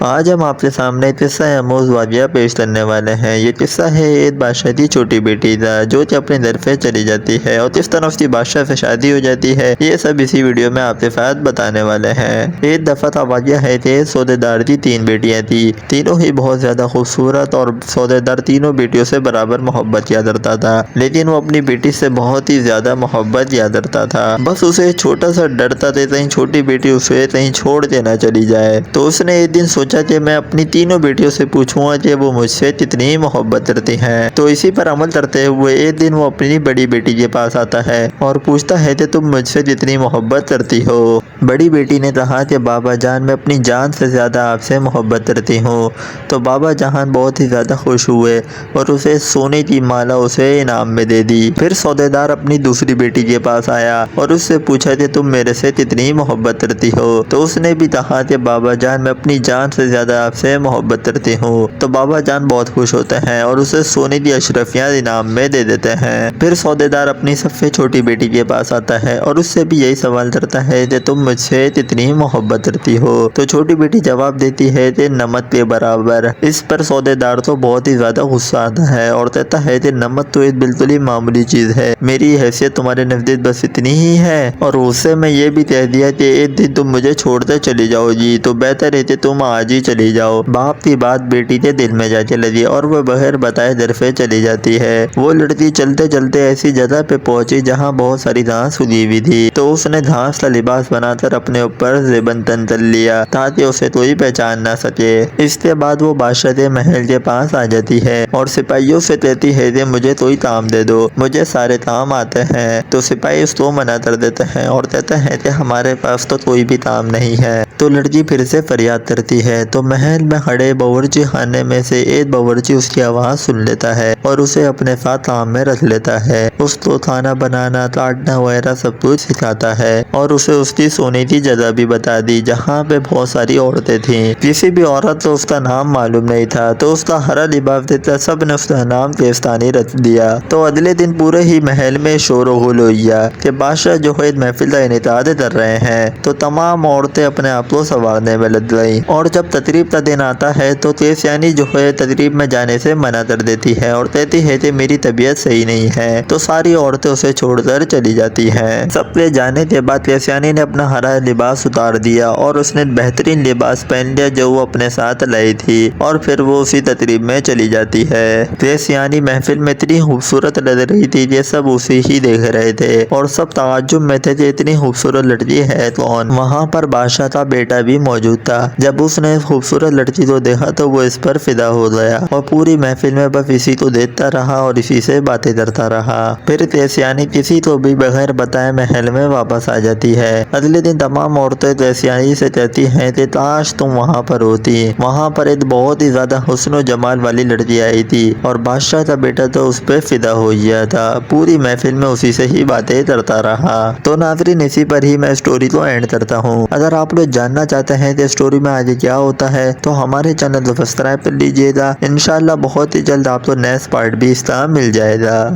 आज हम आपके सामने किस्सा अमोज़ वाक़या पेश करने वाले हैं। ये किस्सा है एक बादशाह की छोटी बेटी का जो कि अपने घर पे चली जाती है और किस तरह उसकी बादशाह से शादी हो जाती है, ये सब इसी वीडियो में आपके साथ बताने वाले हैं। एक दफ़ा का वाक़या है कि सौदेदार की 3 बेटियां थी। तीनों ही बहुत ज़्यादा खूबसूरत और सौदेदार तीनों बेटियों से बराबर मोहब्बत किया करता था, लेकिन वो अपनी बेटी से बहुत ही ज़्यादा मोहब्बत किया करता था। बस उसे छोटा सा डर था कि कहीं छोटी बेटी उसे कहीं छोड़ के ना चली जाए। तो उसने एक दिन सोचा कि मैं अपनी तीनों बेटियों से पूछूंगा कि वो मुझसे कितनी मोहब्बत करती हैं। तो इसी पर अमल करते हुए एक दिन वो अपनी बड़ी बेटी के पास आता है और पूछता है कि तुम मुझसे कितनी मोहब्बत करती हो। बड़ी बेटी ने कहा कि बाबा जान, मैं अपनी जान से ज़्यादा आपसे मोहब्बत करती हूँ। तो बाबा जान बहुत ही ज़्यादा खुश हुए और उसे सोने की माला उसे इनाम में दे दी। फिर सौदेदार अपनी दूसरी बेटी के पास आया और उससे पूछा कि तुम मेरे से कितनी मोहब्बत करती हो। तो उसने भी कहा कि बाबा जान, मैं अपनी जान से ज़्यादा आपसे मोहब्बत करती हूँ। तो बाबा जान बहुत खुश होते हैं और उसे सोने की अशरफियाँ इनाम में दे देते हैं। फिर सौदेदार अपनी सबसे छोटी बेटी के पास आता है और उससे भी यही सवाल करता है कि तुम मुझसे कितनी मोहब्बत करती हो। तो छोटी बेटी जवाब देती है कि नमक के बराबर। इस पर सौदेदार तो बहुत ही ज़्यादा गुस्सा आता है और कहता है कि नमक तो एक बिल्कुल ही मामूली चीज़ है, मेरी हैसियत तुम्हारे नज़दीक बस इतनी ही है। और उससे मैं ये भी कह दिया कि एक दिन तुम मुझे छोड़कर चली जाओगी तो बेहतर है कि तुम आज ही चली जाओ। बाप की बात बेटी के दिल में जाके लगी और वह बगैर बताए घर पे चली जाती है। वो लड़की चलते चलते ऐसी जगह पे पहुंची जहाँ बहुत सारी घास उगी हुई थी। तो उसने घास का लिबास बनाकर अपने ऊपर रिबन तन लिया ताकि उसे कोई पहचान ना सके। इसके बाद वो बादशाह के महल के पास आ जाती है और सिपाहियों से कहती है कि मुझे कोई काम दे दो, मुझे सारे काम आते हैं। तो सिपाही उसको मना कर देते हैं और कहते हैं कि हमारे पास तो कोई भी काम नहीं है। तो लड़की फिर से फरियाद करती है। तो महल में खड़े बावर्ची खाने में से एक बावर्ची उसकी आवाज़ सुन लेता है और उसे अपने साथ काम में रख लेता है। उसको खाना बनाना, काटना वगैरह सब कुछ सिखाता है और उसे उसकी सोने की जगह भी बता दी जहाँ पे बहुत सारी औरतें थीं। किसी भी औरत को उसका नाम मालूम नहीं था तो उसका हरा लिबास देता सब ने उसका नाम केस्तानी रख दिया। तो अगले दिन पूरे ही महल में शोर गुल हो गया कि बादशाह जो है महफिल का इनेकाद कर रहे हैं। तो तमाम औरतें अपने आप को संवारने में लग गई और जब तकरीब का दिन आता है तो केस्तानी जो है तकरीब में जाने से मना कर देती है और कहती है कि मेरी तबीयत सही नहीं है। तो सारी औरतें उसे छोड़कर चली जाती हैं। सबके जाने के बाद केस्तानी ने अपना हरा लिबास उतार दिया और उसने बेहतरीन लिबास पहन लिया जो वो अपने साथ लाई थी और फिर वो उसी तकरीब में चली जाती है। केस्तानी महफिल में इतनी खूबसूरत लग रही थी ये सब उसे ही देख रहे थे और सब ताज्जुब में थे कि इतनी खूबसूरत लड़की है कौन। वहाँ पर बादशाह का बेटा भी मौजूद था। जब उसने खूबसूरत लड़की को देखा तो वो इस पर फिदा हो गया और पूरी महफिल में बस इसी को देखता रहा और इसी से बातें करता रहा। फिर केस्तानी किसी को भी बगैर बताए महल में वापस आ जाती है। अगले दिन तमाम औरतें केस्तानी से कहती हैं कि काश तुम वहाँ पर होती। वहाँ पर एक बहुत ही ज्यादा हुस्न जमाल वाली लड़की आई थी और बादशाह का बेटा तो उस पर फिदा हो गया था। पूरी महफिल में उसी से ही बातें करता रहा। तो नाज़रीन, इसी पर ही मैं स्टोरी को एंड करता हूँ। अगर आप लोग जानना चाहते हैं कि स्टोरी में आगे क्या होता है तो हमारे चैनल को सब्सक्राइब कर लीजिएगा। इंशाल्लाह बहुत ही जल्द आपको नेक्स्ट पार्ट भी इसका मिल जाएगा।